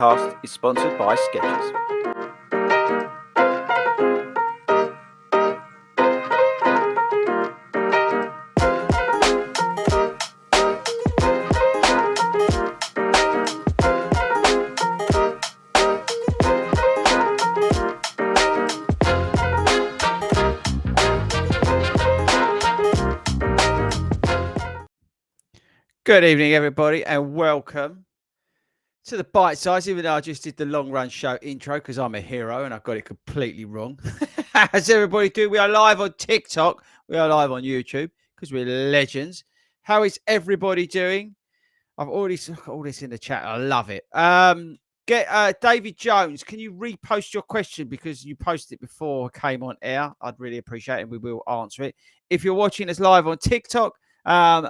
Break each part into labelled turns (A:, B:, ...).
A: podcast is sponsored by Skechers. Good evening, everybody, and welcome to the Bite Size. Even though I just did the long run show intro because I'm a hero and I got it completely wrong. As everybody do, we are live on TikTok. We are live on YouTube because we're legends. How is everybody doing? I've already got all this in the chat. I love it. Get David Jones. Can you repost your question because you posted it before I came on air? I'd really appreciate it. And we will answer it. If you're watching us live on TikTok,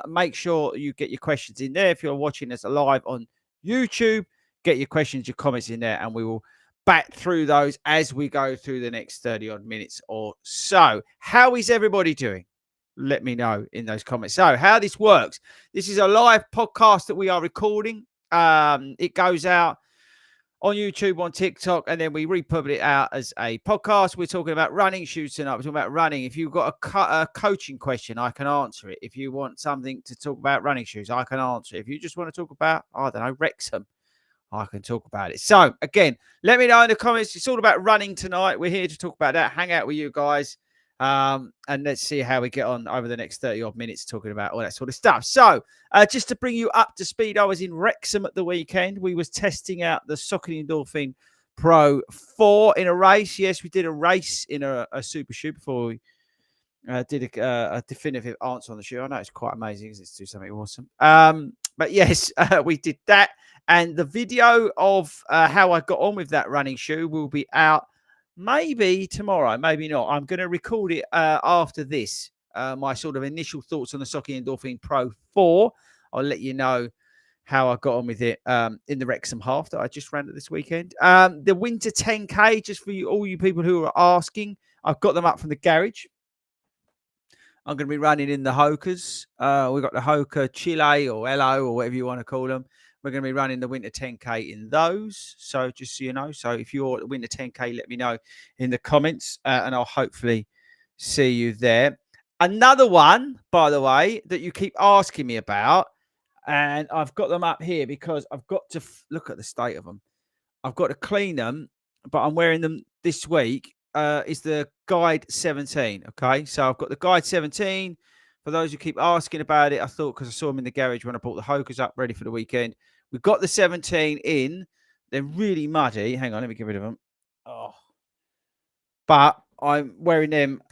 A: make sure you get your questions in there. If you're watching us live on YouTube, get your questions, your comments in there, and we will bat through those as we go through the next 30 odd minutes or so. How is everybody doing? Let me know in those comments. So how this works, this is a live podcast that we are recording. It goes out on YouTube, on TikTok, and then we republish it out as a podcast. We're talking about running shoes tonight. We're talking about running. If you've got a coaching question, I can answer it. If you want something to talk about running shoes, I can answer it. If you just want to talk about, I don't know, Wrexham, I can talk about it. So, again, let me know in the comments. It's all about running tonight. We're here to talk about that, hang out with you guys, and let's see how we get on over the next 30-odd minutes talking about all that sort of stuff. So, just to bring you up to speed, I was in Wrexham at the weekend. We was testing out the Saucony Endorphin Pro 4 in a race. Yes, we did a race in a super shoe before we did a definitive answer on the shoe. I know it's quite amazing because it's do something awesome. But yes, we did that. And the video of how I got on with that running shoe will be out maybe tomorrow, maybe not. I'm going to record it after this. My sort of initial thoughts on the Saucony Endorphin Pro 4. I'll let you know how I got on with it in the Wrexham half that I just ran this weekend. The Winter 10K, just for all you people who are asking, I've got them up from the garage. I'm going to be running in the Hokers. We've got the Hoka Chile or LO or whatever you want to call them. We're going to be running the Winter 10K in those. So just so you know. So if you're at the Winter 10K, let me know in the comments and I'll hopefully see you there. Another one, by the way, that you keep asking me about, and I've got them up here because I've got to look at the state of them. I've got to clean them, but I'm wearing them this week. Is the Guide 17. Okay, so I've got the Guide 17. For those who keep asking about it, I thought because I saw them in the garage when I brought the Hokers up ready for the weekend. We've got the 17 in. They're really muddy. Hang on, let me get rid of them. Oh, but I'm wearing them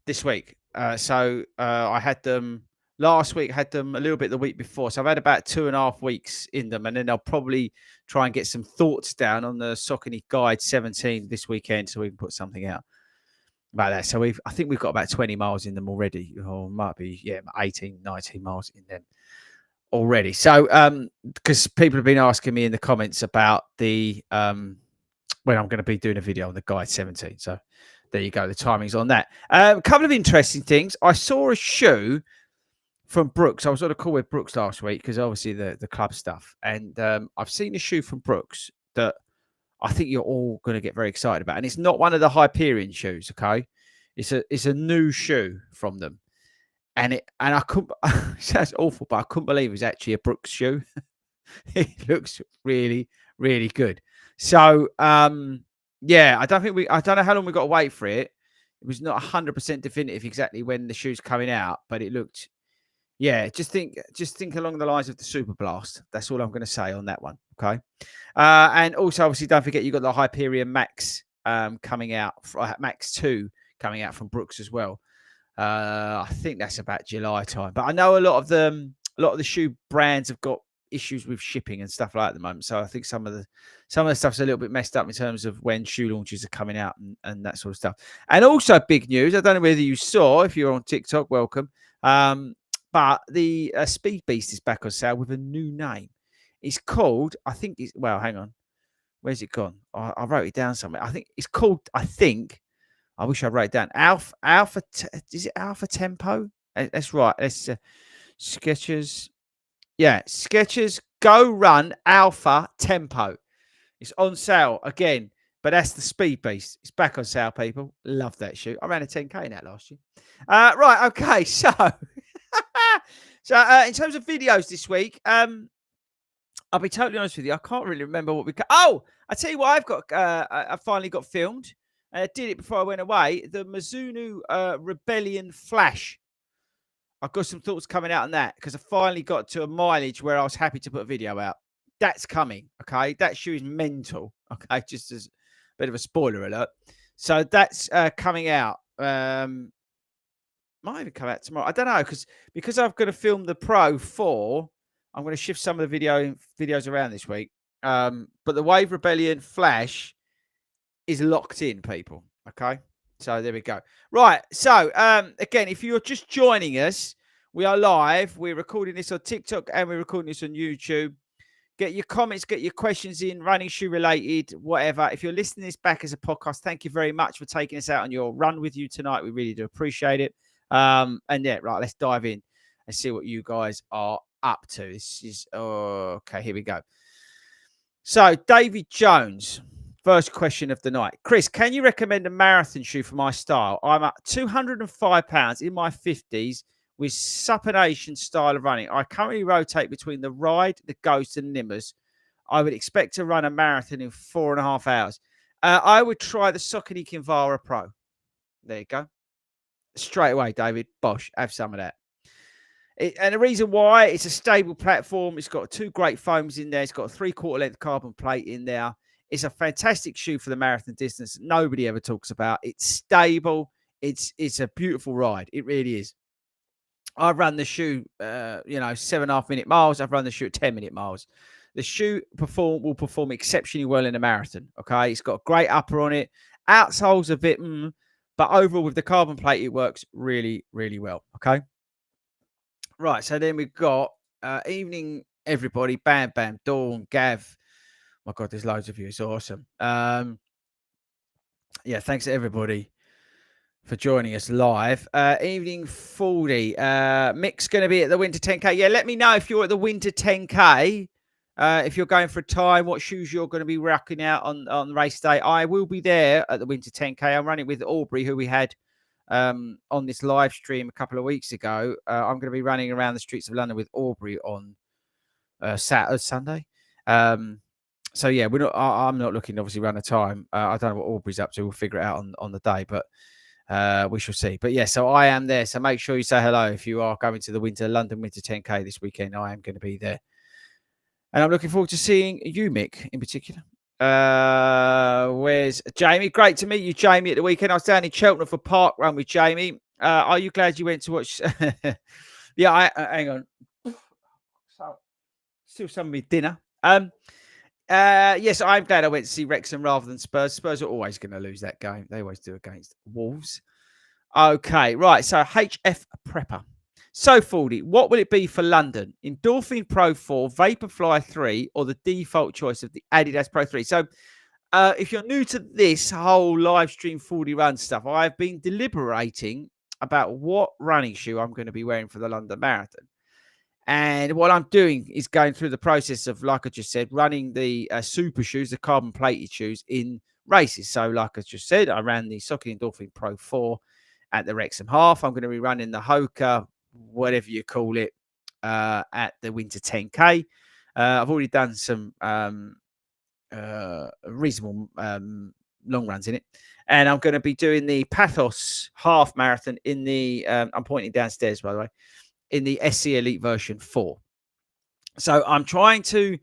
A: this week. So I had them last week, had them a little bit the week before. So I've had about 2.5 weeks in them. And then I'll probably try and get some thoughts down on the Saucony Guide 17 this weekend so we can put something out about that. So I think we've got about 20 miles in them already. Or might be, 18, 19 miles in them already. So because people have been asking me in the comments about the when I'm going to be doing a video on the Guide 17. So there you go. The timing's on that. A couple of interesting things. I saw a shoe from Brooks. I was on a call with Brooks last week because obviously the club stuff. And I've seen a shoe from Brooks that I think you're all going to get very excited about. And it's not one of the Hyperion shoes, okay? It's a new shoe from them. And I couldn't, it sounds awful, but I couldn't believe it was actually a Brooks shoe. It looks really, really good. So, yeah, I don't know how long we got to wait for it. It was not 100% definitive exactly when the shoe's coming out, but it looked, yeah, just think along the lines of the Super Blast. That's all I'm going to say on that one. Okay. And also, obviously, don't forget you got the Hyperion Max coming out, Max 2 coming out from Brooks as well. I think that's about July time. But I know a lot of the shoe brands have got issues with shipping and stuff like that at the moment. So I think some of the stuff's a little bit messed up in terms of when shoe launches are coming out and that sort of stuff. And also big news. I don't know whether you saw, if you're on TikTok, welcome. But the Speed Beast is back on sale with a new name. It's called, well, hang on. Where's it gone? I wrote it down somewhere. I think it's called, I wish I wrote it down. Is it Alpha Tempo? That's right. It's Skechers. Yeah, Skechers Go Run Alpha Tempo It's on sale again, but that's the Speed Beast. It's back on sale, people. Love that shoe. I ran a 10K in that last year. Right, okay, so in terms of videos this week, I'll be totally honest with you. I can't really remember what we. Oh, I tell you what, I've got. I finally got filmed. I did it before I went away. The Mizuno Rebellion Flash. I've got some thoughts coming out on that because I finally got to a mileage where I was happy to put a video out. That's coming. Okay, that shoe is mental. Okay, just as a bit of a spoiler alert. So that's coming out. Might even come out tomorrow. I don't know because I've got to film the Pro 4. I'm going to shift some of the videos around this week. But the Wave Rebellion Flash is locked in, people. Okay, so there we go. Right. So again, if you're just joining us, we are live. We're recording this on TikTok and we're recording this on YouTube. Get your comments, get your questions in, running shoe related, whatever. If you're listening this back as a podcast, thank you very much for taking us out on your run with you tonight. We really do appreciate it. And yeah, right, let's dive in and see what you guys are up to. This is okay. Here we go. So, David Jones, first question of the night. Chris, can you recommend a marathon shoe for my style? I'm at 205 pounds in my 50s with supination style of running. I currently rotate between the Ride, the Ghost, and Nimbus. I would expect to run a marathon in 4.5 hours. I would try the Saucony Kinvara Pro. There you go. Straight away, David. Bosh, have some of that. And the reason why, it's a stable platform. It's got 2 great foams in there. It's got a 3/4 length carbon plate in there. It's a fantastic shoe for the marathon distance. Nobody ever talks about. It's stable. It's a beautiful ride. It really is. I've run the shoe, 7.5 minute miles. I've run the shoe at 10-minute miles. The shoe will perform exceptionally well in a marathon. Okay, it's got a great upper on it. Outsole's a bit, but overall with the carbon plate, it works really, really well. Okay. Right, so then we've got evening, everybody. Bam, bam, Dawn, Gav. My God, there's loads of you. It's awesome. Yeah, thanks to everybody for joining us live. Evening, FORDY. Mick's going to be at the Winter 10K. Yeah, let me know if you're at the Winter 10K. If you're going for a time, what shoes you're going to be rocking out on race day. I will be there at the Winter 10K. I'm running with Aubrey, who we had on this live stream a couple of weeks ago. I'm going to be running around the streets of London with Aubrey on Sunday. So yeah, I'm not looking to obviously run a time. I don't know what Aubrey's up to. We'll figure it out on the day, but we shall see. But yeah, so I am there. So make sure you say hello if you are going to the London Winter 10K this weekend. I am going to be there, and I'm looking forward to seeing you, Mick, in particular. Where's Jamie? Great to meet you, Jamie, at the weekend. I was down in Cheltenham for Park Run with Jamie. Are you glad you went to watch? Yeah, hang on. So, still some of me dinner. Yes, I'm glad I went to see Wrexham rather than Spurs. Spurs are always going to lose that game. They always do against Wolves. Okay, right. So HF Prepper. So, FORDY, what will it be for London? Endorphin Pro 4, Vaporfly 3, or the default choice of the Adidas Pro 3? So, if you're new to this whole live stream FORDY run stuff, I've been deliberating about what running shoe I'm going to be wearing for the London Marathon. And what I'm doing is going through the process of, like I just said, running the super shoes, the carbon plated shoes in races. So, like I just said, I ran the Saucony Endorphin Pro 4 at the Wrexham Half. I'm going to be running the Hoka, whatever you call it, at the Winter 10K. I've already done some reasonable long runs in it. And I'm going to be doing the Pathos half marathon in the, I'm pointing downstairs, by the way, in the SC Elite version 4. So I'm trying to,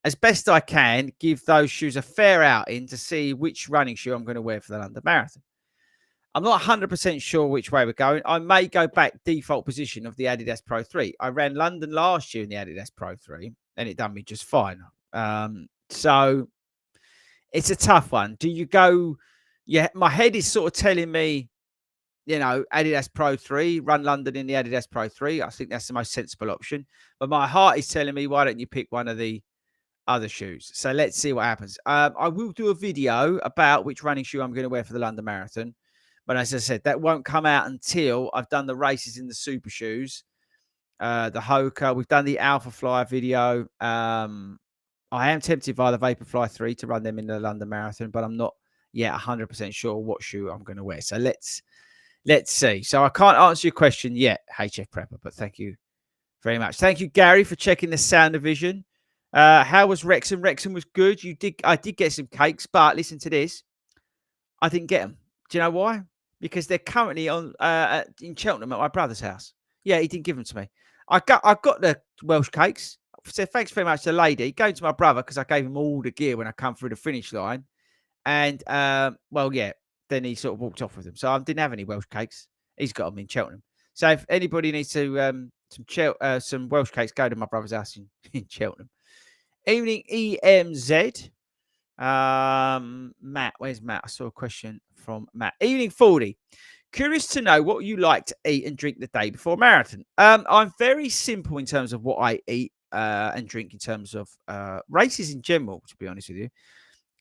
A: as best I can, give those shoes a fair outing to see which running shoe I'm going to wear for the London Marathon. I'm not 100% sure which way we're going. I may go back default position of the Adidas Pro 3. I ran London last year in the Adidas Pro 3 and it done me just fine. So it's a tough one. Do you go? Yeah, my head is sort of telling me, Adidas Pro 3, run London in the Adidas Pro 3. I think that's the most sensible option. But my heart is telling me, why don't you pick one of the other shoes? So let's see what happens. I will do a video about which running shoe I'm going to wear for the London Marathon. But as I said, that won't come out until I've done the races in the super shoes. The Hoka. We've done the Alpha Flyer video. I am tempted by the Vaporfly 3 to run them in the London Marathon, but I'm not yet 100% sure what shoe I'm going to wear. So let's see. So I can't answer your question yet, HF Prepper, but thank you very much. Thank you, Gary, for checking the sound division. How was Wrexham? Wrexham was good. I did get some cakes, but listen to this. I didn't get them. Do you know why? Because they're currently on in Cheltenham at my brother's house. Yeah, he didn't give them to me. I got the Welsh cakes. I said thanks very much to the lady. Going to my brother because I gave him all the gear when I come through the finish line. And well, yeah, then he sort of walked off with them. So I didn't have any Welsh cakes. He's got them in Cheltenham. So if anybody needs to some Welsh cakes, go to my brother's house in Cheltenham. Evening EMZ. Matt, where's Matt? I saw a question from Matt. Evening 40. Curious to know what you like to eat and drink the day before a marathon. I'm very simple in terms of what I eat and drink in terms of races in general, to be honest with you.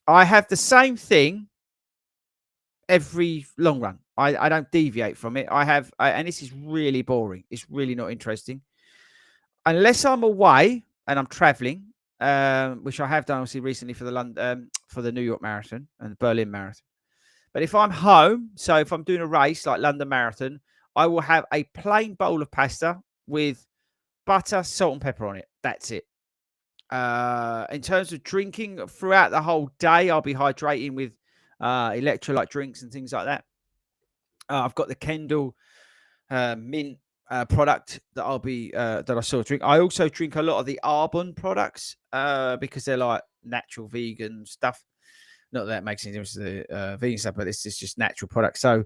A: I have the same thing every long run. I don't deviate from it. And this is really boring. It's really not interesting. Unless I'm away and I'm traveling, which I have done obviously recently for the London, for the New York Marathon and the Berlin Marathon. But if I'm home, so if I'm doing a race like London Marathon, I will have a plain bowl of pasta with butter, salt, and pepper on it. That's it. In terms of drinking throughout the whole day, I'll be hydrating with electrolyte drinks and things like that. I've got the Kendall mint product that I'll be that I sort of drink. I also drink a lot of the Arbonne products because they're like natural vegan stuff. Not that it makes any difference to the vegan stuff, but this is just natural products. So,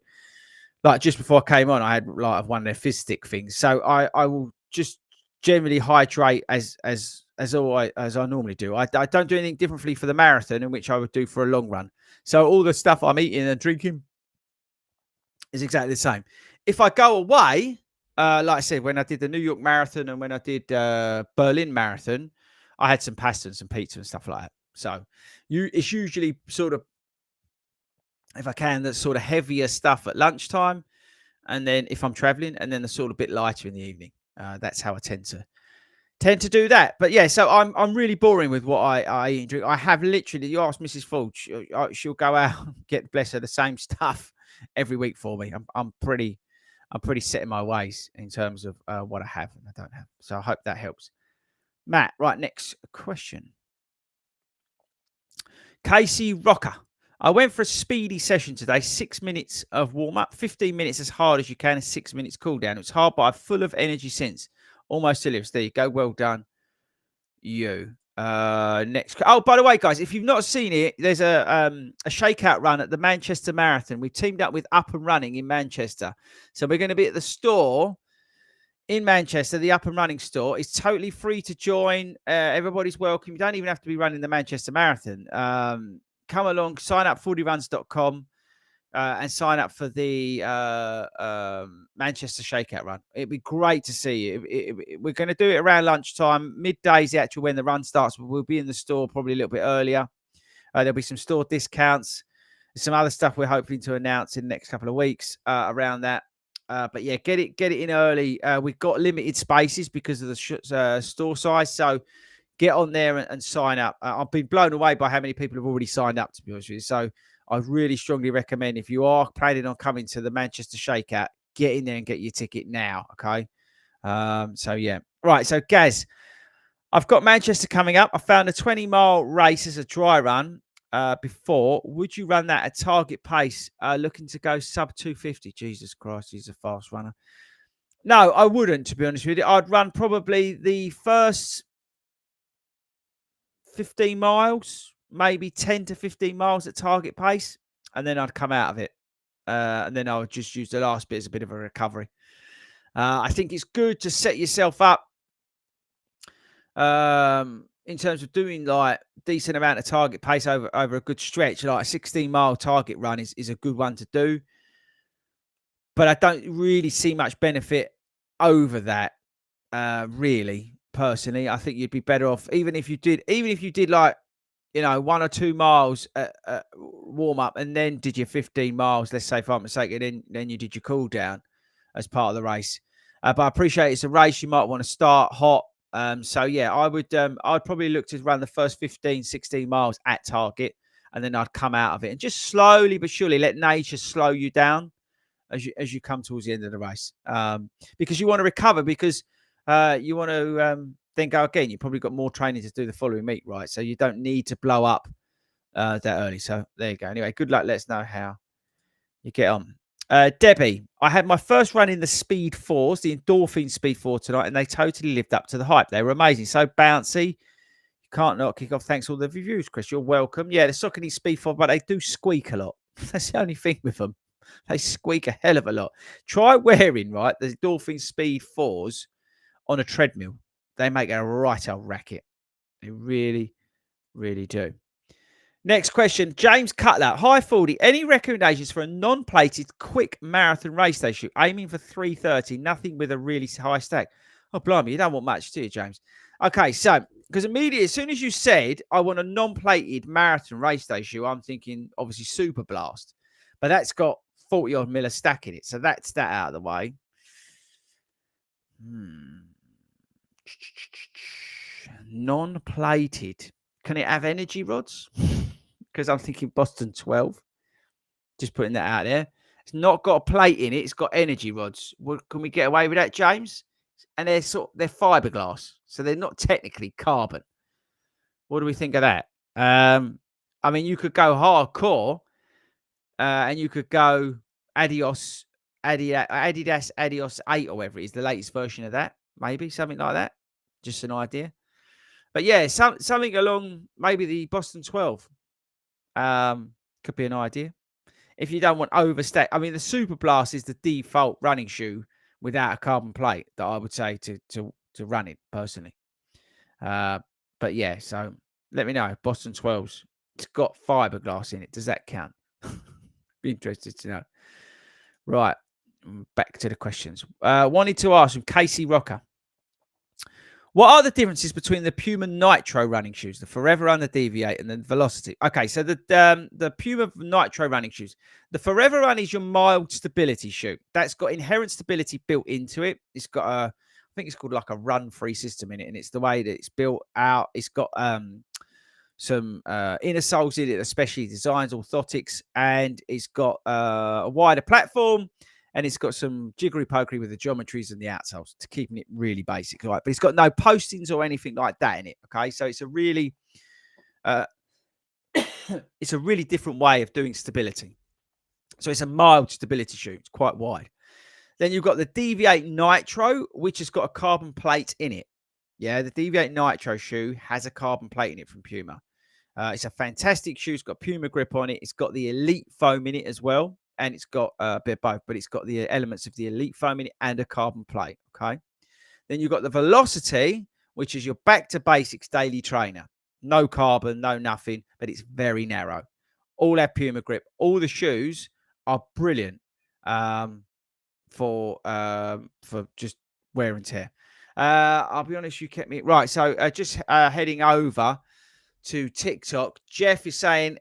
A: like just before I came on, I had like one of their fizz stick things. So I will just generally hydrate as I normally do. I don't do anything differently for the marathon, in which I would do for a long run. So all the stuff I'm eating and drinking is exactly the same. If I go away, like I said, when I did the New York Marathon and when I did Berlin Marathon, I had some pasta and some pizza and stuff like that. So it's usually sort of, if I can, the sort of heavier stuff at lunchtime, and then if I'm traveling, and then the sort of bit lighter in the evening. That's how I tend to do that. But yeah, so I'm really boring with what I eat and drink. I have literally, you ask Mrs. Ford, she'll go out and get, bless her, the same stuff every week for me. I'm pretty set in my ways in terms of what I have and I don't have. So I hope that helps. Matt, right, next question. Casey Rocker. I went for a speedy session today, 6 minutes of warm up, 15 minutes as hard as you can, and 6 minutes cool down. It's hard, but I'm full of energy since. Almost delirious. There you go. Well done, you. Next. Oh, by the way, guys, if you've not seen it, there's a shakeout run at the Manchester Marathon. We've teamed up with Up and Running in Manchester. So we're going to be at the store in Manchester, the Up and Running store. It's totally free to join. Everybody's welcome. You don't even have to be running the Manchester Marathon. Come along, sign up fordyruns.com and sign up for the Manchester Shakeout Run. It'd be great to see you. We're going to do it around lunchtime. Midday is the actual when the run starts. We'll be in the store probably a little bit earlier. There'll be some store discounts. Some other stuff we're hoping to announce in the next couple of weeks around that. But yeah, get it in early. We've got limited spaces because of the store size. So get on there and sign up. I've been blown away by how many people have already signed up, to be honest with you. So I really strongly recommend, if you are planning on coming to the Manchester Shakeout, get in there and get your ticket now. Okay. So yeah. Right. So Gaz, I've got Manchester coming up. I found a 20-mile race as a dry run before. Would you run that at target pace? Looking to go sub 250. Jesus Christ, he's a fast runner. No, I wouldn't, to be honest with you. I'd run probably the first 15 miles, maybe 10 to 15 miles at target pace, and then I'd come out of it. And then I would just use the last bit as a bit of a recovery. I think it's good to set yourself up in terms of doing like decent amount of target pace over a good stretch. Like a 16-mile target run is a good one to do. But I don't really see much benefit over that, really. Personally, I think you'd be better off even if you did like 1 or 2 miles warm up and then did your 15 miles. Let's say, for argument's sake, and then you did your cool down as part of the race. But I appreciate it's a race. You might want to start hot So yeah, I'd probably look to run the first 15, 16 miles at target, and then I'd come out of it and just slowly but surely let nature slow you down as you come towards the end of the race, because you want to recover, because you want to then go again. You probably got more training to do the following meet, right? So you don't need to blow up that early. So there you go. Anyway, good luck. Let us know how you get on. Debbie, I had my first run in the Speed 4s, the endorphin Speed 4 tonight, and they totally lived up to the hype. They were amazing. So bouncy. You can't not kick off. Thanks for all the reviews, Chris. You're welcome. Yeah, the Saucony Speed 4, but they do squeak a lot. That's the only thing with them. They squeak a hell of a lot. Try wearing, right, the Dolphin Speed 4s on a treadmill. They make a right old racket. They really, really do. Next question, James Cutler. Hi, Fordy. Any recommendations for a non-plated quick marathon race day shoot? Aiming for 3:30, nothing with a really high stack. Oh, blimey, you don't want much, do you, James? Okay, so, because immediately, as soon as you said, I want a non-plated marathon race day shoe, I'm thinking, obviously, Super Blast. But that's got 40-odd mil of stack in it, so that's that out of the way. Non-plated. Can it have energy rods? Because I'm thinking Boston 12. Just putting that out there. It's not got a plate in it. It's got energy rods. Can we get away with that, James? And they're fiberglass, so they're not technically carbon. What do we think of that? I mean, you could go hardcore, and you could go Adidas 8 or whatever it is, the latest version of that. Maybe something like that. Just an idea. But yeah, something along maybe the Boston 12 could be an idea. If you don't want overstack, I mean, the Super Blast is the default running shoe without a carbon plate that I would say to run it personally. But yeah, so let me know. Boston 12s. It's got fiberglass in it. Does that count? Be interested to know. Right. Back to the questions. Wanted to ask from Casey Rocker. What are the differences between the Puma Nitro running shoes, the Forever Run, the Deviate, and the Velocity? Okay, so the Puma Nitro running shoes, the Forever Run is your mild stability shoe. That's got inherent stability built into it. It's got I think it's called like a run-free system in it, and it's the way that it's built out. It's got some inner soles in it, especially designs, orthotics, and it's got a wider platform. And it's got some jiggery-pokery with the geometries and the outsoles to keeping it really basic, right? But it's got no postings or anything like that in it, okay? So it's a really, it's a really different way of doing stability. So it's a mild stability shoe. It's quite wide. Then you've got the Deviate Nitro, which has got a carbon plate in it. Yeah, the Deviate Nitro shoe has a carbon plate in it from Puma. It's a fantastic shoe. It's got Puma grip on it. It's got the Elite foam in it as well. And it's got a bit of both, but it's got the elements of the Elite foam in it and a carbon plate, okay? Then you've got the Velocity, which is your back to basics daily trainer. No carbon, no nothing, but it's very narrow. All have Puma grip. All the shoes are brilliant for just wear and tear. I'll be honest, you kept me right. So just heading over to TikTok, Jeff is saying,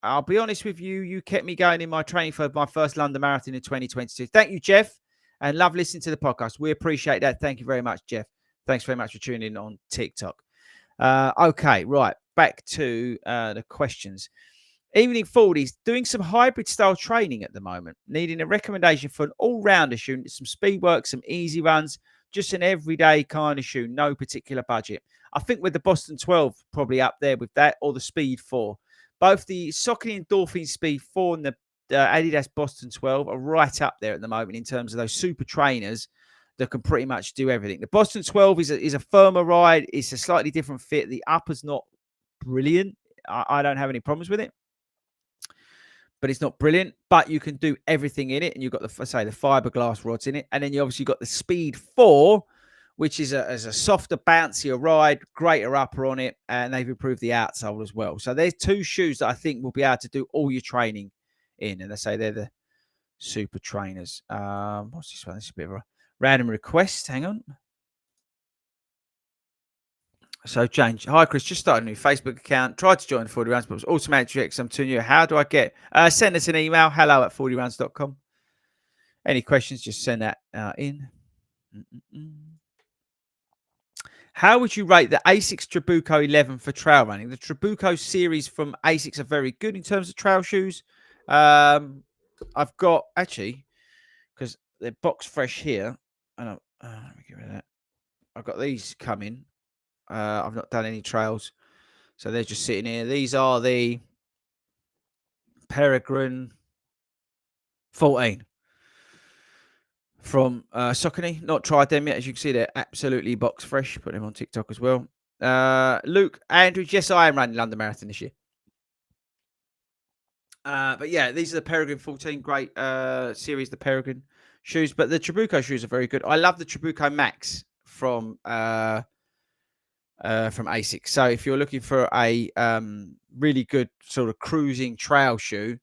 A: I'll be honest with you, you kept me going in my training for my first London Marathon in 2022. Thank you, Jeff, and love listening to the podcast. We appreciate that. Thank you very much, Jeff. Thanks very much for tuning in on TikTok. Okay, right, back to the questions. Evening 40s, doing some hybrid style training at the moment, needing a recommendation for an all-rounder shoe, some speed work, some easy runs, just an everyday kind of shoe, no particular budget. I think with the Boston 12, probably up there with that, or the Speed 4. Both the Saucony Endorphin Speed 4 and the Adidas Boston 12 are right up there at the moment in terms of those super trainers that can pretty much do everything. The Boston 12 is a firmer ride. It's a slightly different fit. The upper's not brilliant. I don't have any problems with it, but it's not brilliant. But you can do everything in it, and you've got the fiberglass rods in it, and then you obviously got the Speed 4, which is a softer, bouncier ride, greater upper on it, and they've improved the outsole as well. So there's two shoes that I think will be able to do all your training in, and they say they're the super trainers. What's this one? This is a bit of a random request. Hang on. So James, hi Chris, just started a new Facebook account. Tried to join 40 rounds, but it was automatic because I'm too new. How do I get? Send us an email, hello@40rounds.com. Any questions? Just send that in. How would you rate the Asics Trabuco 11 for trail running? The Trabuco series from Asics are very good in terms of trail shoes. I've got actually because they're box fresh here, and let me get rid of that. I've got these coming. I've not done any trails, so they're just sitting here. These are the Peregrine 14 from Saucony. Not tried them yet. As you can see, they're absolutely box fresh. Put them on TikTok as well. Luke Andrews, yes, I am running London Marathon this year. But yeah, these are the Peregrine 14. Great series, the Peregrine shoes. But the Trabuco shoes are very good. I love the Trabuco Max from Asics. So if you're looking for a really good sort of cruising trail shoe,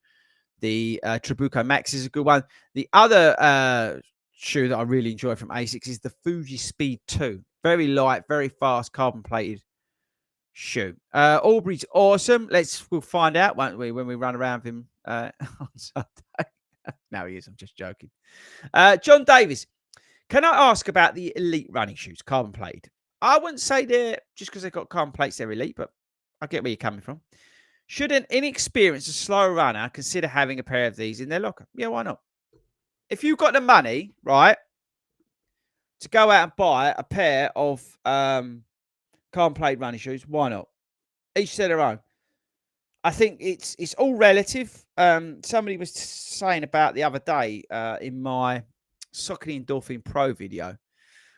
A: the Trabuco Max is a good one. The other shoe that I really enjoy from Asics is the Fuji Speed 2. Very light, very fast, carbon plated shoe. Aubrey's awesome. We'll find out, won't we, when we run around with him on Sunday. No, he is. I'm just joking. John Davis, can I ask about the elite running shoes, carbon plated? I wouldn't say they're just because they've got carbon plates, they're elite, but I get where you're coming from. Should an inexperienced or slow runner consider having a pair of these in their locker? Yeah, why not? If you've got the money, right, to go out and buy a pair of carbon plate running shoes, why not? Each to their own. I think it's all relative. Somebody was saying about the other day in my Saucony Endorphin Pro video,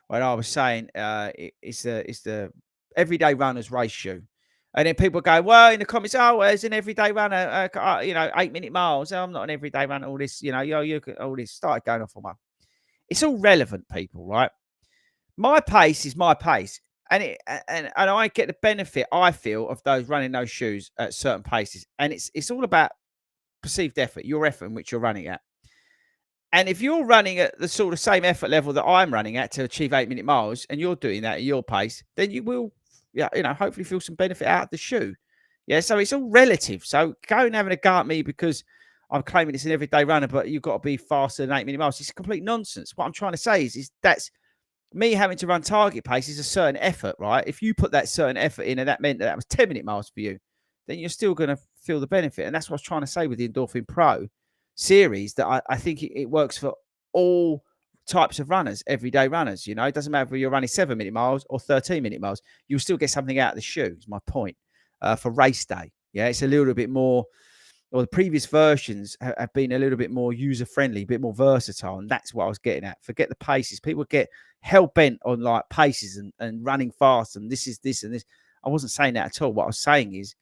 A: when I was saying it's the everyday runner's race shoe. And then people go, well, in the comments, oh, well, as an everyday runner, 8-minute miles. Oh, I'm not an everyday runner. All this, all this started going off on one. It's all relevant, people, right? My pace is my pace, and I get the benefit, I feel, of those running those shoes at certain paces. And it's all about perceived effort, your effort in which you're running at. And if you're running at the sort of same effort level that I'm running at to achieve 8-minute miles, and you're doing that at your pace, then you will, hopefully feel some benefit out of the shoe. Yeah, so it's all relative. So going having a go at me because I'm claiming it's an everyday runner, but you've got to be faster than 8-minute miles. It's complete nonsense. What I'm trying to say is that's me having to run target pace is a certain effort, right? If you put that certain effort in and that meant that was 10-minute miles for you, then you're still going to feel the benefit. And that's what I was trying to say with the Endorphin Pro series, that I think it works for all types of runners, everyday runners. It doesn't matter if you're running 7-minute miles or 13-minute miles, you'll still get something out of the shoe, is my point, for race day. Yeah, it's a little bit more, or the previous versions have been a little bit more user-friendly, a bit more versatile, and that's what I was getting at. Forget the paces. People get hell-bent on like paces and running fast, and this is this and this. I wasn't saying that at all. What I was saying is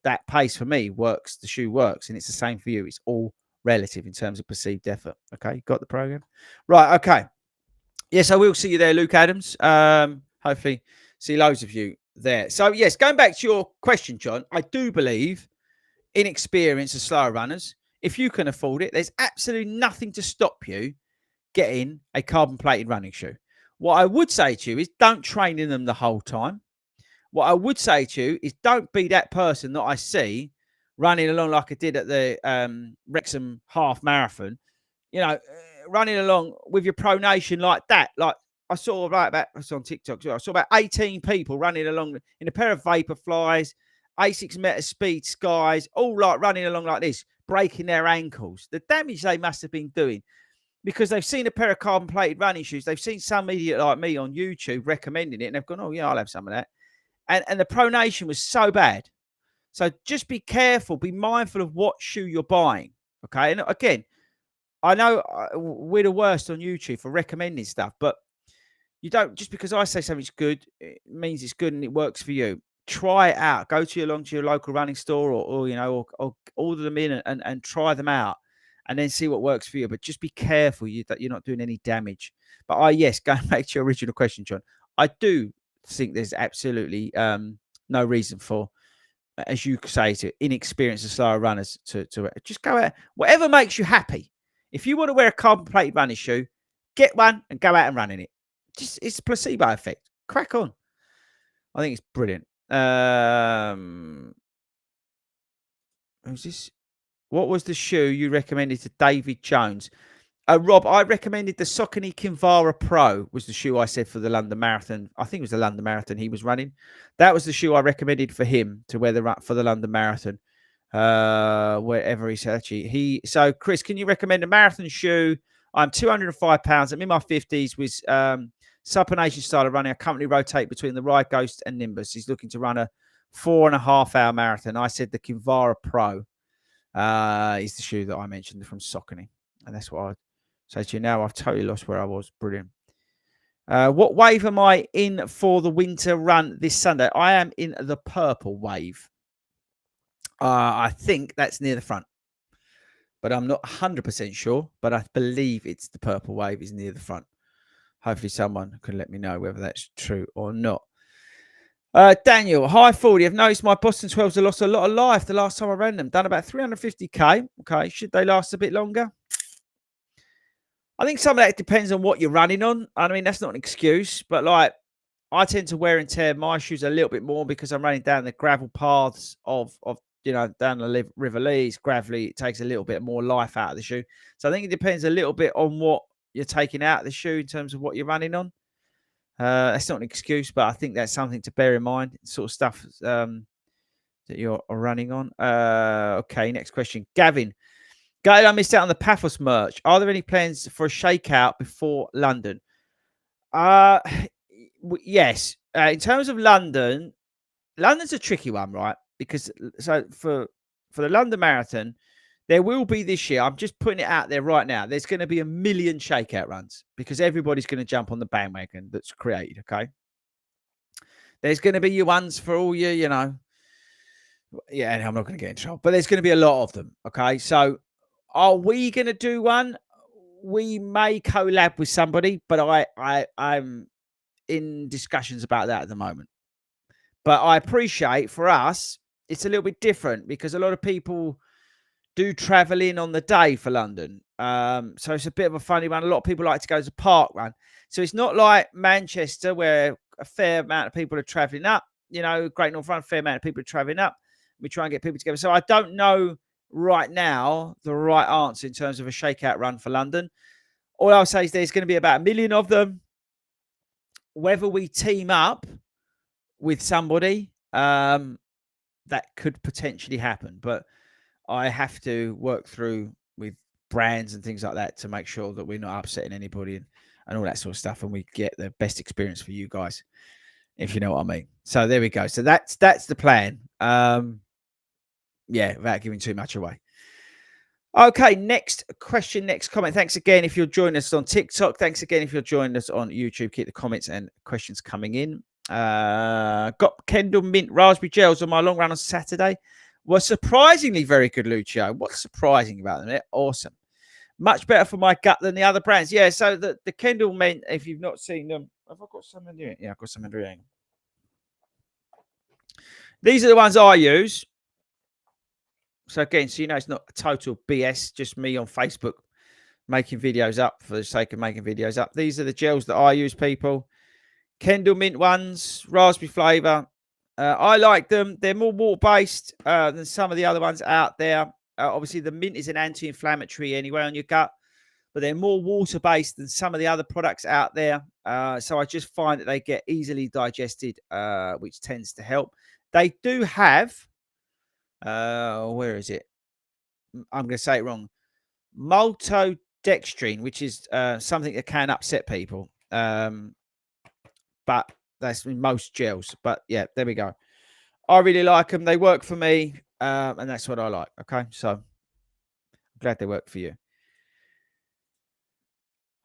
A: that pace for me works, the shoe works, and it's the same for you. It's all relative in terms of perceived effort. Okay, got the program? Right, okay. Yes, I will see you there, Luke Adams. Hopefully see loads of you there. So, yes, going back to your question, John, I do believe inexperienced and slower runners, if you can afford it, there's absolutely nothing to stop you getting a carbon plated running shoe. What I would say to you is don't train in them the whole time. What I would say to you is don't be that person that I see running along like I did at the Wrexham half marathon, running along with your pronation like that. Like I saw it's on TikTok. I saw about 18 people running along in a pair of Vaporflies, Asics Meta Speed Skies, all like running along like this, breaking their ankles. The damage they must have been doing because they've seen a pair of carbon plated running shoes. They've seen some idiot like me on YouTube recommending it, and they've gone, oh, yeah, I'll have some of that. And the pronation was so bad. So just be careful, be mindful of what shoe you're buying. Okay. And again, I know we're the worst on YouTube for recommending stuff, but you don't, just because I say something's good, it means it's good and it works for you. Try it out. Go to your local running store or order them in and try them out and then see what works for you. But just be careful that you're not doing any damage. But yes, going back to your original question, John, I do think there's absolutely no reason for, as you say, to inexperienced and slower runners to just go out. Whatever makes you happy. If you want to wear a carbon plated running shoe, get one and go out and run in it. It's a placebo effect. Crack on. I think it's brilliant. Who's this? What was the shoe you recommended to David Jones? Rob, I recommended the Saucony Kinvara Pro was the shoe I said for the London Marathon. I think it was the London Marathon he was running. That was the shoe I recommended for him to wear for the London Marathon. Wherever he's actually So Chris, can you recommend a marathon shoe? I'm 205 pounds. I'm in my 50s with supination style of running. I currently rotate between the Ride Ghost and Nimbus. He's looking to run a 4.5 hour marathon. I said the Kinvara Pro is the shoe that I mentioned from Saucony, and that's what I say to you now. I've totally lost where I was. Brilliant. What wave am I in for the winter run this Sunday? I am in the purple wave. I think that's near the front, but I'm not 100% sure. But I believe it's the purple wave is near the front. Hopefully someone can let me know whether that's true or not. Daniel, hi FORDY. I've noticed my Boston 12s have lost a lot of life the last time I ran them. Done about 350k. Okay, should they last a bit longer? I think some of that depends on what you're running on. I mean, that's not an excuse, but like I tend to wear and tear my shoes a little bit more because I'm running down the gravel paths of down the River Lee. It's gravelly. It takes a little bit more life out of the shoe. So I think it depends a little bit on what you're taking out of the shoe in terms of what you're running on. That's not an excuse, but I think that's something to bear in mind. Sort of stuff that you're running on. Okay, next question. Gavin. Guy, I missed out on the Paphos merch. Are there any plans for a shakeout before London? Yes. In terms of London, London's a tricky one, right? Because for the London Marathon, there will be this year. I'm just putting it out there right now. There's going to be 1 million shakeout runs because everybody's going to jump on the bandwagon that's created. Okay. There's going to be your ones for all your, yeah, and I'm not going to get in trouble, but there's going to be a lot of them. Okay. So are we going to do one? We may collab with somebody, but I'm in discussions about that at the moment. But I appreciate for us, it's a little bit different because a lot of people do travel in on the day for London. So it's a bit of a funny one. A lot of people like to go to park run. So it's not like Manchester where a fair amount of people are traveling up. Great North Run, a fair amount of people are traveling up. We try and get people together. So I don't know right now the right answer in terms of a shakeout run for London. All I'll say is there's going to be about 1 million of them. Whether we team up with somebody, that could potentially happen. But I have to work through with brands and things like that to make sure that we're not upsetting anybody and all that sort of stuff. And we get the best experience for you guys, if you know what I mean. So there we go. So that's the plan. Yeah, without giving too much away. Okay, next question, next comment. Thanks again if you're joining us on TikTok. Thanks again if you're joining us on YouTube. Keep the comments and questions coming in. Got Kendall Mint raspberry gels on my long run on Saturday. Were surprisingly very good, Lucio. What's surprising about them? They're awesome. Much better for my gut than the other brands. Yeah, so the Kendall Mint, if you've not seen them, have I got some in here? Yeah, I've got some in here. These are the ones I use. So again, so it's not a total BS, just me on Facebook making videos up for the sake of making videos up. These are the gels that I use, people. Kendall Mint ones, raspberry flavour. I like them. They're more water-based than some of the other ones out there. Obviously, the mint is an anti-inflammatory anyway on your gut, but they're more water-based than some of the other products out there. So I just find that they get easily digested, which tends to help. They do have, where is it? I'm going to say it wrong. Maltodextrin, which is something that can upset people. But that's in most gels. But yeah, there we go. I really like them. They work for me. And that's what I like. Okay. So I'm glad they work for you.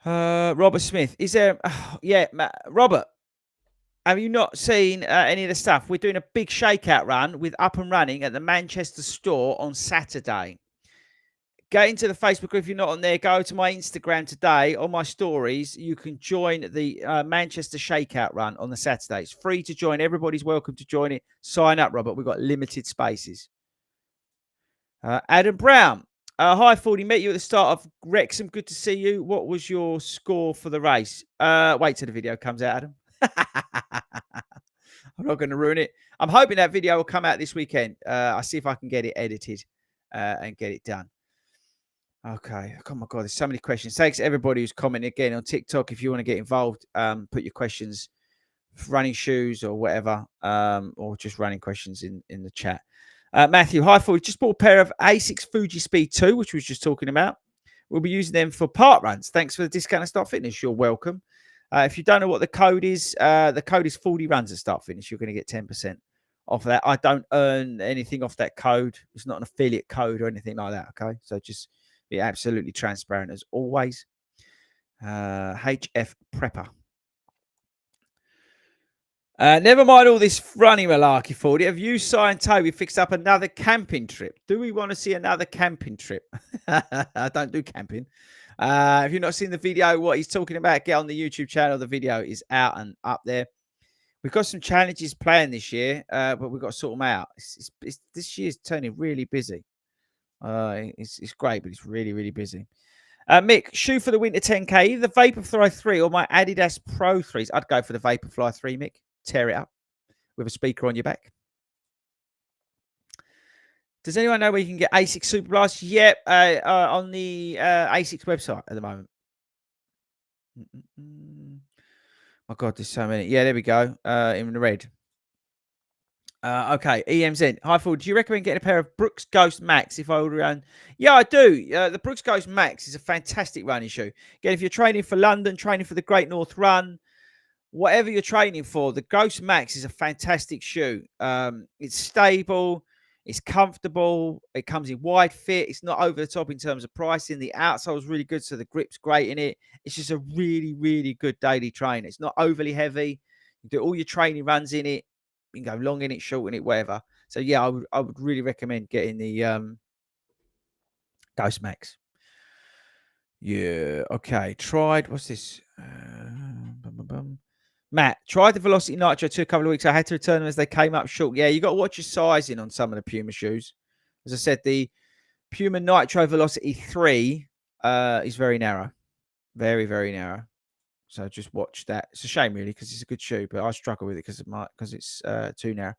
A: Robert Smith. Is there yeah, Robert, have you not seen any of the stuff? We're doing a big shakeout run with Up and Running at the Manchester store on Saturday. Get into the Facebook group if you're not on there. Go to my Instagram today. On my stories, you can join the Manchester Shakeout Run on the Saturday. It's free to join. Everybody's welcome to join it. Sign up, Robert. We've got limited spaces. Adam Brown. Hi, FORDY. Met you at the start of Wrexham. Good to see you. What was your score for the race? Wait till the video comes out, Adam. I'm not going to ruin it. I'm hoping that video will come out this weekend. I'll see if I can get it edited and get it done. Okay. Oh my God, there's so many questions. Thanks to everybody who's commenting again on TikTok. If you want to get involved, put your questions, running shoes or whatever, or just running questions in the chat. Matthew, hi, Ford. Just bought a pair of A6 Fuji Speed 2, which we was just talking about. We'll be using them for park runs. Thanks for the discount at Start Fitness. You're welcome. If you don't know what the code is 40 runs at Start Fitness. You're going to get 10% off of that. I don't earn anything off that code. It's not an affiliate code or anything like that. Okay. So just be absolutely transparent as always. HF Prepper. Never mind all this running malarkey, Fordy. Have you, Si, and Toby fixed up another camping trip? Do we want to see another camping trip? I don't do camping. If you've not seen the video, what he's talking about, get on the YouTube channel. The video is out and up there. We've got some challenges planned this year, but we've got to sort them out. This year's turning really busy. It's great, but it's really, really busy. Mick, shoe for the winter 10K, either the Vaporfly 3 or my Adidas Pro 3s. I'd go for the Vaporfly 3, Mick. Tear it up with a speaker on your back. Does anyone know where you can get ASIC Super Blast? Yep, on the ASIC website at the moment. My God, there's so many. Yeah, there we go. In the red. Okay, EMZ. Hi, Ford. Do you recommend getting a pair of Brooks Ghost Max if I order around? Yeah, I do. The Brooks Ghost Max is a fantastic running shoe. Again, if you're training for London, training for the Great North Run, whatever you're training for, the Ghost Max is a fantastic shoe. It's stable, it's comfortable, it comes in wide fit, it's not over the top in terms of pricing. The outsole is really good, so the grip's great in it. It's just a really, really good daily trainer. It's not overly heavy. You do all your training runs in it. You can go long in it, short in it, whatever. So yeah, I would really recommend getting the Ghost Max. Yeah. Okay. Tried. What's this? Matt, tried the Velocity Nitro 2 a couple of weeks. I had to return them as they came up short. Yeah, you got to watch your sizing on some of the Puma shoes. As I said, the Puma Nitro Velocity 3 is very narrow. Very, very narrow. So just watch that. It's a shame, really, because it's a good shoe, but I struggle with it because it's too narrow.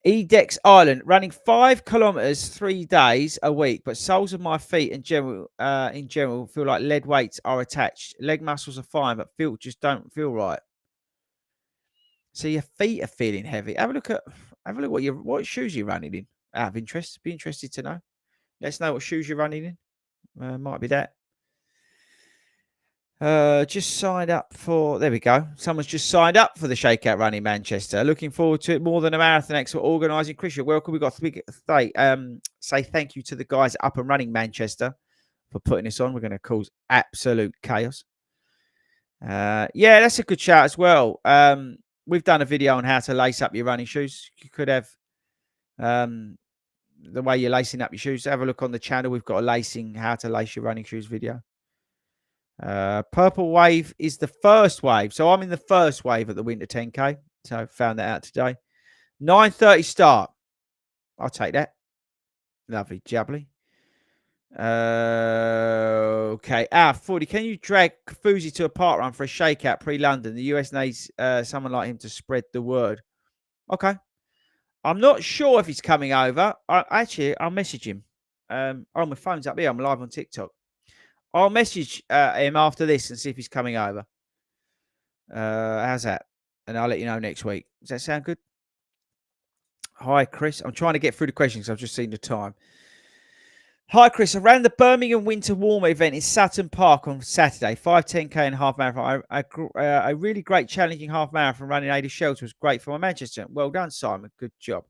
A: Edex Island, running 5 kilometers 3 days a week, but soles of my feet in general feel like lead weights are attached. Leg muscles are fine, but feet just don't feel right. So your feet are feeling heavy. Have a look what shoes you're running in. Out of interest, be interested to know. Let us know what shoes you're running in. Might be that. Just signed up for. There we go. Someone's just signed up for the Shakeout Run in Manchester. Looking forward to it more than a marathon expert organising. Chris, you're welcome. We've got to say thank you to the guys at Up and Running Manchester for putting this on. We're going to cause absolute chaos. Yeah, that's a good shout as well. We've done a video on how to lace up your running shoes. You could have the way you're lacing up your shoes. Have a look on the channel. We've got a how to lace your running shoes video. Purple wave is the first wave. So I'm in the first wave at the winter 10K. So I found that out today. 9:30 start. I'll take that. Lovely, jubbly. Okay. 40. Can you drag Kafuzi to a park run for a shakeout pre-London? The US needs someone like him to spread the word. Okay. I'm not sure if he's coming over. I'll message him. Oh, my phone's up here. I'm live on TikTok. I'll message him after this and see if he's coming over. How's that? And I'll let you know next week. Does that sound good? Hi, Chris. I'm trying to get through the questions. I've just seen the time. Hi, Chris. I ran the Birmingham Winter Warmer event in Sutton Park on Saturday. 5:10K and half marathon. A really great challenging half marathon running 80 shells was great for my Manchester. Well done, Simon. Good job.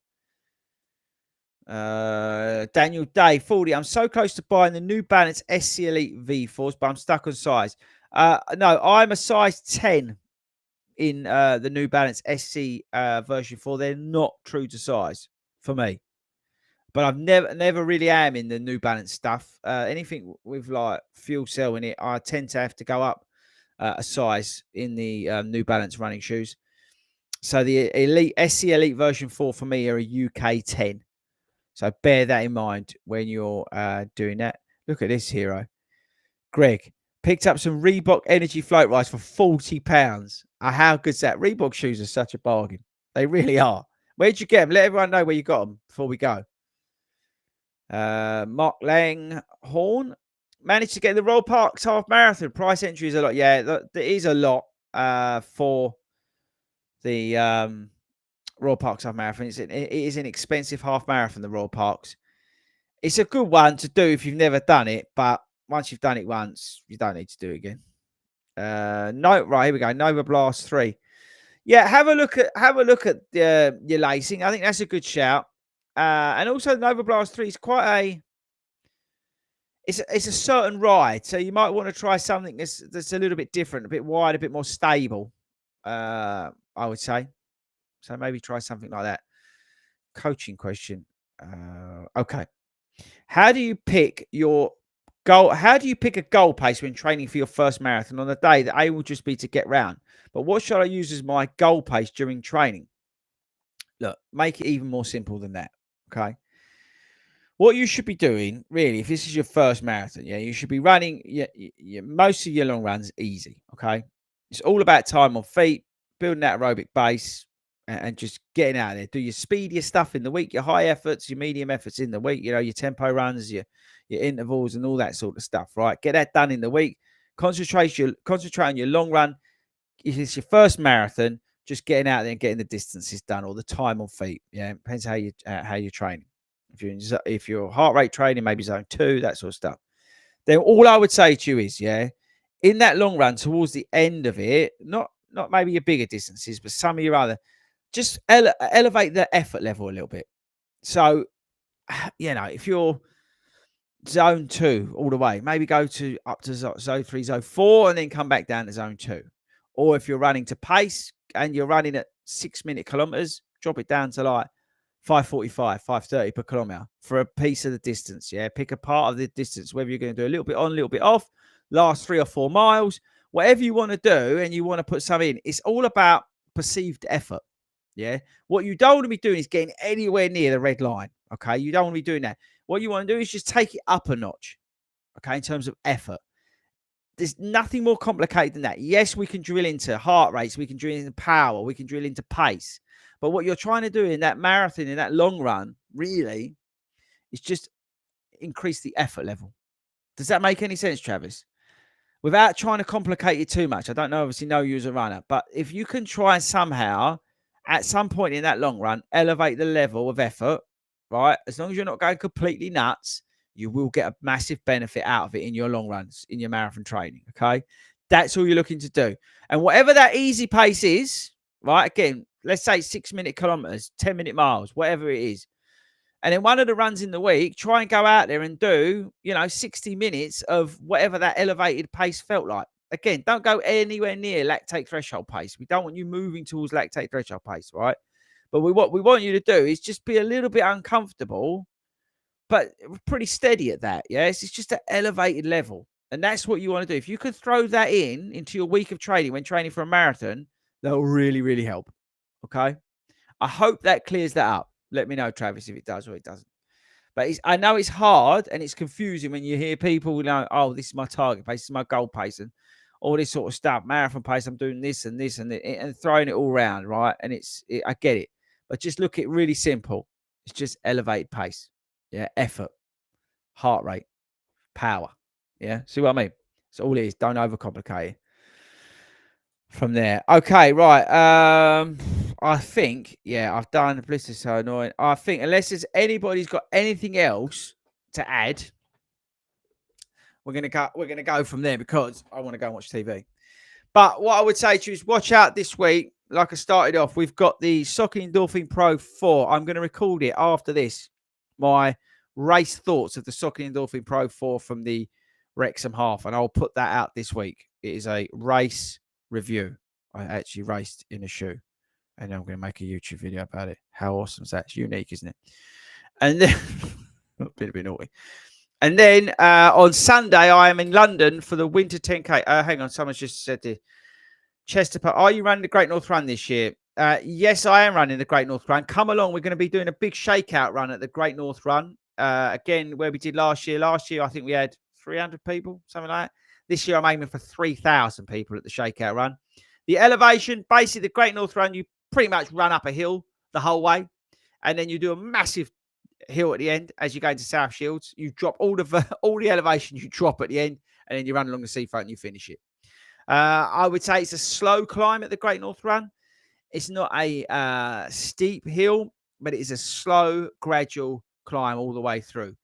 A: Daniel Day, 40. I'm so close to buying the New Balance SC Elite V4s, but I'm stuck on size. No, I'm a size 10 in the New Balance SC version 4. They're not true to size for me. But I've never really am in the New Balance stuff. Anything with like fuel cell in it, I tend to have to go up a size in the New Balance running shoes. So the Elite SC Elite version 4 for me are a UK 10. So bear that in mind when you're doing that. Look at this hero. Greg picked up some Reebok Energy Float Rides for £40. How good's that? Reebok shoes are such a bargain. They really are. Where'd you get them? Let everyone know where you got them before we go. Mark Langhorn managed to get the Royal Parks half marathon. Price entry is a lot. Yeah, there is a lot for the Royal Parks half marathon. It is an expensive half marathon, the Royal Parks. It's a good one to do if you've never done it, but once you've done it once, you don't need to do it again. No, right, here we go. Nova Blast 3. Yeah, have a look at your lacing. I think that's a good shout. And also Nova Blast 3 is quite it's a certain ride, so you might want to try something that's a little bit different, a bit wide, a bit more stable. I would say. So maybe try something like that. Coaching question. Okay. How do you pick your goal? How do you pick a goal pace when training for your first marathon on a day that A will just be to get round? But what should I use as my goal pace during training? Look, make it even more simple than that. Okay. What you should be doing, really, if this is your first marathon, yeah, you should be running most of your long runs easy. Okay. It's all about time on feet, building that aerobic base, and just getting out there. Do your speedier stuff in the week, your high efforts, your medium efforts in the week, your tempo runs, your intervals, and all that sort of stuff, right? Get that done in the week. Concentrate on your long run. If it's your first marathon, just getting out there and getting the distances done or the time on feet. Yeah, it depends how you're training. If you're heart rate training, maybe zone 2, that sort of stuff. Then all I would say to you is, yeah, in that long run towards the end of it, not maybe your bigger distances, but some of your other, just elevate the effort level a little bit. So, if you're zone 2 all the way, maybe go to up to zone 3, zone 4, and then come back down to zone 2. Or if you're running to pace and you're running at 6-minute kilometers, drop it down to like 5:45, 5:30 per kilometer for a piece of the distance. Yeah, pick a part of the distance, whether you're going to do a little bit on, a little bit off, last 3 or 4 miles, whatever you want to do, and you want to put some in. It's all about perceived effort. Yeah, what you don't want to be doing is getting anywhere near the red line. Okay, you don't want to be doing that. What you want to do is just take it up a notch. Okay, in terms of effort. There's nothing more complicated than that. Yes, we can drill into heart rates, we can drill into power, we can drill into pace. But what you're trying to do in that marathon, in that long run, really, is just increase the effort level. Does that make any sense, Travis? Without trying to complicate it too much. I don't know, obviously, know you as a runner, but if you can try and somehow, at some point in that long run, elevate the level of effort, right? As long as you're not going completely nuts, you will get a massive benefit out of it in your long runs, in your marathon training. Okay. That's all you're looking to do. And whatever that easy pace is, right? Again, let's say 6-minute kilometers, 10-minute miles, whatever it is. And then one of the runs in the week, try and go out there and do, 60 minutes of whatever that elevated pace felt like. Again, don't go anywhere near lactate threshold pace. We don't want you moving towards lactate threshold pace, right? But what we want you to do is just be a little bit uncomfortable, but pretty steady at that. Yes, it's just an elevated level. And that's what you want to do. If you could throw that into your week of training when training for a marathon, that will really, really help. Okay. I hope that clears that up. Let me know, Travis, if it does or it doesn't. But I know it's hard and it's confusing when you hear people oh, this is my target pace, this is my goal pace, and all this sort of stuff. Marathon pace, I'm doing this and this and throwing it all around, right? And I get it. But just look at it really simple. It's just elevated pace. Yeah, effort, heart rate, power. Yeah, see what I mean? That's all it is. Don't overcomplicate it. From there. Okay, right. I think, I've done the blister so annoying. I think unless anybody's got anything else to add, we're gonna go from there because I want to go and watch TV. But what I would say to you is watch out this week. Like I started off, we've got the Soccer Endorphin Pro 4. I'm going to record it after this. My race thoughts of the Soccer Endorphin Pro 4 from the Wrexham half, and I'll put that out this week. It is a race review. I actually raced in a shoe, and I'm going to make a YouTube video about it. How awesome is that? It's unique, isn't it? And then a bit naughty. And then on Sunday, I am in London for the Winter 10K. Hang on, someone's just said this. Chesterfield, are you running the Great North Run this year? Yes, I am running the Great North Run. Come along. We're going to be doing a big shakeout run at the Great North Run. Again, where we did last year. Last year, I think we had 300 people, something like that. This year, I'm aiming for 3,000 people at the shakeout run. The elevation, basically, the Great North Run, you pretty much run up a hill the whole way. And then you do a massive hill at the end as you go into South Shields. You drop all the all the elevation you drop at the end, and then you run along the seafront and you finish it. I would say it's a slow climb at the Great North Run. It's not a steep hill, but it is a slow, gradual climb all the way through.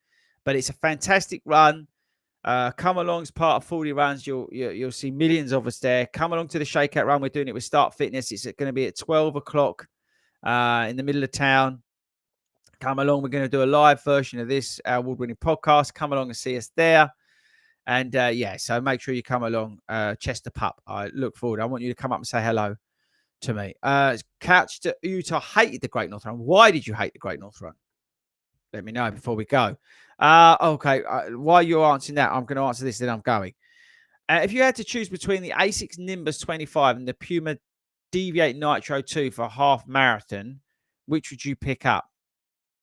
A: But it's a fantastic run. Come along as part of 40 runs. You'll see millions of us there. Come along to the Shakeout Run. We're doing it with Start Fitness. It's going to be at 12 o'clock in the middle of town. Come along. We're going to do a live version of this award-winning podcast. Come along and see us there. And yeah, so make sure you come along. Chester Pup. I look forward. I want you to come up and say hello to me. Couch to Utah hated the Great North Run. Why did you hate the Great North Run? Let me know before we go. Okay, while you're answering that, I'm going to answer this, then I'm going. If you had to choose between the Asics Nimbus 25 and the Puma Deviate Nitro 2 for a half marathon, which would you pick up?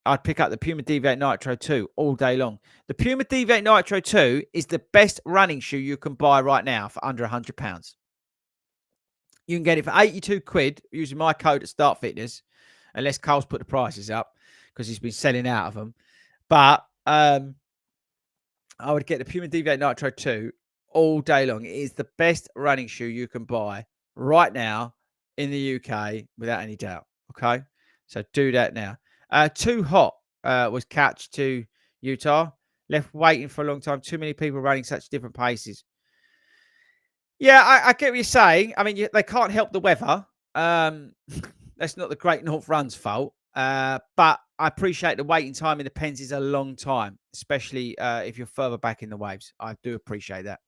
A: I'd pick up the Puma Deviate Nitro 2 all day long. The Puma Deviate Nitro 2 is the best running shoe you can buy right now for under £100. You can get it for 82 quid using my code at Start Fitness, unless Carl's put the prices up because he's been selling out of them. But I would get the Puma Deviate Nitro 2 all day long. It is the best running shoe you can buy right now in the UK without any doubt. Okay, so do that now. Too hot was catch to Utah. Left waiting for a long time. Too many people running such different paces. Yeah, I get what you're saying. I mean, they can't help the weather. That's not the Great North Run's fault. But I appreciate the waiting time in the pens is a long time, especially if you're further back in the waves. I do appreciate that.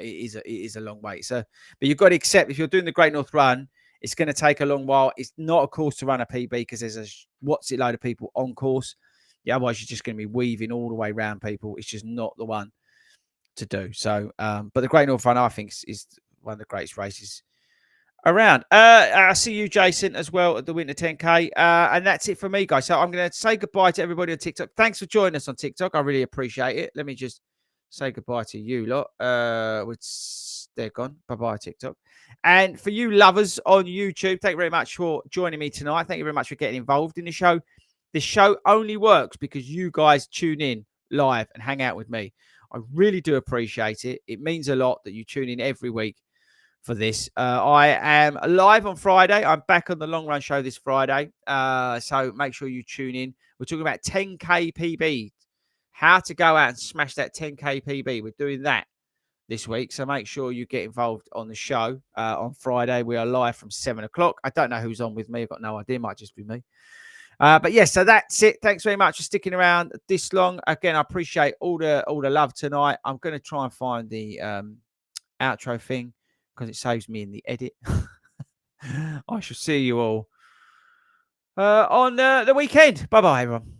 A: It is a long wait. So, but you've got to accept if you're doing the Great North Run, it's going to take a long while. It's not a course to run a PB because there's a what's it load of people on course. Yeah, otherwise you're just going to be weaving all the way around people. It's just not the one to do. So, but the Great North Run, I think, is one of the greatest races around. I see you, Jason, as well at the Winter 10K. And that's it for me, guys. So I'm going to say goodbye to everybody on TikTok. Thanks for joining us on TikTok. I really appreciate it. Let me just say goodbye to you lot. They're gone. Bye-bye, TikTok. And for you lovers on YouTube, thank you very much for joining me tonight. Thank you very much for getting involved in the show. This show only works because you guys tune in live and hang out with me. I really do appreciate it. It means a lot that you tune in every week for this. I am live on Friday. I'm back on the Long Run Show this Friday. So make sure you tune in. We're talking about 10K PB. How to go out and smash that 10K PB. We're doing that this week. So make sure you get involved on the show on Friday. We are live from 7 o'clock. I don't know who's on with me. I've got no idea. It might just be me. But yes, so that's it. Thanks very much for sticking around this long. Again, I appreciate all the love tonight. I'm going to try and find the outro thing because it saves me in the edit. I shall see you all on the weekend. Bye-bye, everyone.